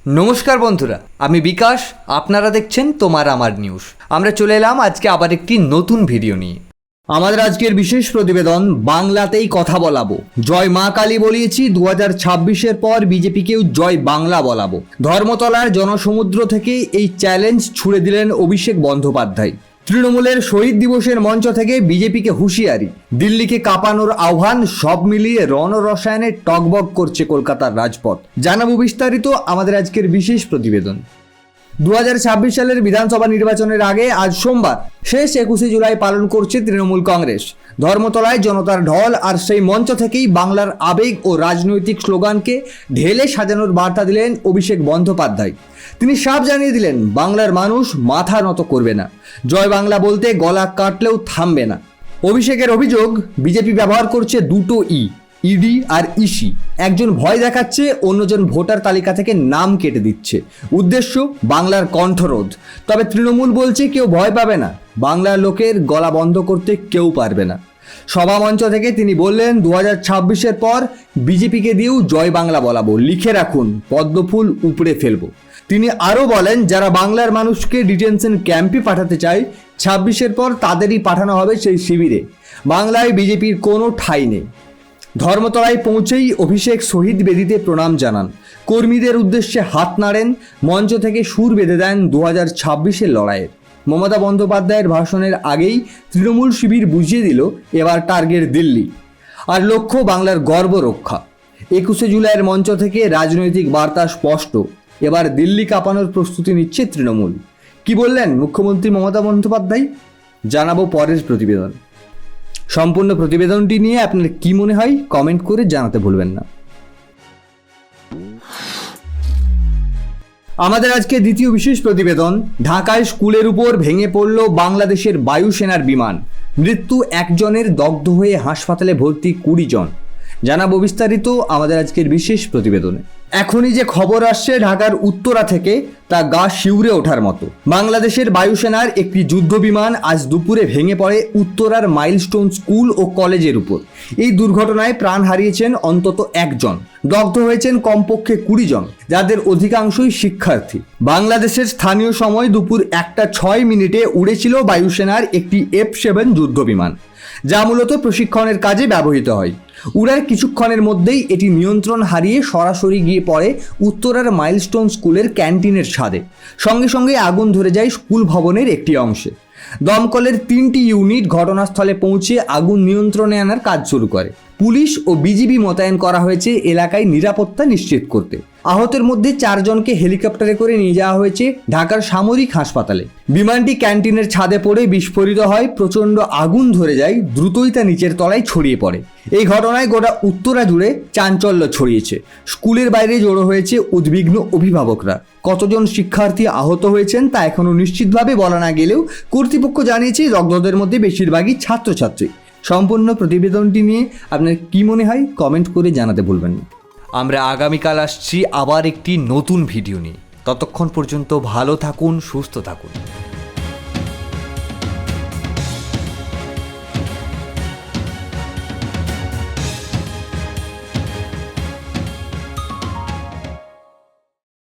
নমস্কার বন্ধুরা, আমি বিকাশ। আপনারা দেখছেন তোমার আমার নিউজ। আমরা চলে এলাম আজকে আবার একটি নতুন ভিডিও নিয়ে। আমাদের আজকের বিশেষ প্রতিবেদন বাংলাতেই কথা বলাবো। জয় মা কালী বলিয়েছি, 2026-এর পর বিজেপিকেও জয় বাংলা বলাবো। ধর্মতলার জনসমুদ্র থেকে এই চ্যালেঞ্জ ছুড়ে দিলেন অভিষেক বন্দ্যোপাধ্যায়। তৃণমূলের শহীদ দিবসের মঞ্চ থেকে বিজেপিকে হুঁশিয়ারি, দিল্লিকে কাঁপানোর আহ্বান। সব মিলিয়ে রণরসায়নে টগবগ করছে কলকাতার রাজপথ। জানাবো বিস্তারিত আমাদের আজকের বিশেষ প্রতিবেদন। 2026 সালের বিধানসভা নির্বাচনের আগে আজ সোমবার শেষ 21শে জুলাই পালন করছে তৃণমূল কংগ্রেস। ধর্মতলায় জনতার ঢল, আর সেই মঞ্চ থেকেই বাংলার আবেগ ও রাজনৈতিক স্লোগানকে ঢেলে সাজানোর বার্তা দিলেন অভিষেক বন্দ্যোপাধ্যায়। তিনি সাফ জানিয়ে দিলেন, বাংলার মানুষ মাথা নত করবে না, জয় বাংলা বলতে গলা কাটলেও থামবে না। অভিষেকের অভিযোগ, বিজেপি ব্যবহার করছে দুটো ইডি আর ইসি। একজন ভয় দেখাচ্ছে, অন্যজন ভোটার তালিকা থেকে নাম কেটে দিচ্ছে। উদ্দেশ্য বাংলার কণ্ঠরোধ। তবে তৃণমূল বলছে কেউ ভয় পাবে না, বাংলার লোকের গলা বন্ধ করতে কেউ পারবে না। সভা মঞ্চ থেকে তিনি বললেন, 2026-এর পর বিজেপিকে দিয়েও জয় বাংলা বলাবো, লিখে রাখুন, পদ্মফুল উপড়ে ফেলবো। তিনি আরও বলেন, যারা বাংলার মানুষকে ডিটেনশন ক্যাম্পে পাঠাতে চায়, 26-এর পর তাদেরই পাঠানো হবে সেই শিবিরে। বাংলায় বিজেপির কোনো ঠাঁই নেই। ধর্মতলায় পৌঁছেই অভিষেক শহীদ বেদিতে প্রণাম জানান, কর্মীদের উদ্দেশ্যে হাত নাড়েন, মঞ্চ থেকে সুর বেঁধে দেন 2026-এর লড়াইয়ের। মমতা বন্দ্যোপাধ্যায়ের ভাষণের আগেই তৃণমূল শিবির বুঝিয়ে দিল, এবার টার্গেট দিল্লি, আর লক্ষ্য বাংলার গর্ব রক্ষা। 21শে জুলাইয়ের মঞ্চ থেকে রাজনৈতিক বার্তা স্পষ্ট, এবার দিল্লি কাঁপানোর প্রস্তুতি নিচ্ছে তৃণমূল। কি বললেন মুখ্যমন্ত্রী মমতা বন্দ্যোপাধ্যায়, জানাবো পরের প্রতিবেদন। সম্পূর্ণ প্রতিবেদনটি নিয়ে আপনার কি মনে হয় কমেন্ট করে জানাতে ভুলবেন না। আমাদের আজকে দ্বিতীয় বিশেষ প্রতিবেদন, ঢাকায় স্কুলের উপর ভেঙে পড়ল বাংলাদেশের বায়ুসেনার বিমান। মৃত্যু একজনের, দগ্ধ হয়ে হাসপাতালে ভর্তি 20 জন। জানাবো বিস্তারিত আমাদের আজকের বিশেষ প্রতিবেদনে। এখনই যে খবর আসছে ঢাকার উত্তরা থেকে, তা গা শিউরে ওঠার মতো। বাংলাদেশের বায়ুসেনার একটি যুদ্ধ বিমান আজ দুপুরে ভেঙে পড়ে উত্তরার মাইলস্টোন স্কুল ও কলেজের উপর। এই দুর্ঘটনায় প্রাণ হারিয়েছেন অন্তত একজন, দগ্ধ হয়েছেন কমপক্ষে 20 জন, যাদের অধিকাংশই শিক্ষার্থী। বাংলাদেশের স্থানীয় সময় দুপুর 1:06 উড়েছিল বায়ুসেনার একটি F-7 যুদ্ধ বিমান, যা মূলত প্রশিক্ষণের কাজে ব্যবহৃত হয়। উড়ার কিছুক্ষণের মধ্যেই এটি নিয়ন্ত্রণ হারিয়ে সরাসরি গিয়ে পড়ে উত্তরার মাইলস্টোন স্কুলের ক্যান্টিনের ছাদে। সঙ্গে সঙ্গে আগুন ধরে যায় স্কুল ভবনের একটি অংশে। দমকলের 3টি ইউনিট ঘটনাস্থলে পৌঁছে আগুন নিয়ন্ত্রণে আনার কাজ শুরু করে। পুলিশ ও বিজিবি মোতায়েন করা হয়েছে এলাকায় নিরাপত্তা নিশ্চিত করতে। আহতের মধ্যে 4 জনকে হেলিকপ্টারে করে নিয়ে যাওয়া হয়েছে ঢাকার সামরিক হাসপাতালে। বিমানটি ক্যান্টিনের ছাদে পড়ে বিস্ফোরিত হয়, প্রচণ্ড আগুন ধরে যায়, দ্রুতই তা নিচের তলায় ছড়িয়ে পড়ে। এই ঘটনায় গোটা উত্তরা জুড়ে চাঞ্চল্য ছড়িয়েছে। স্কুলের বাইরে জড়ো হয়েছে উদ্বিগ্ন অভিভাবকরা। কতজন শিক্ষার্থী আহত হয়েছেন তা এখনও নিশ্চিতভাবে বলা না গেলেও কর্তৃপক্ষ জানিয়েছে দগ্ধদের মধ্যে বেশিরভাগই ছাত্রছাত্রী। সম্পূর্ণ প্রতিবেদনটি নিয়ে আপনার কি মনে হয় কমেন্ট করে জানাতে ভুলবেন না। আমরা আগামীকাল আসছি আবার একটি নতুন ভিডিও নিয়ে। ততক্ষণ পর্যন্ত ভালো থাকুন, সুস্থ থাকুন।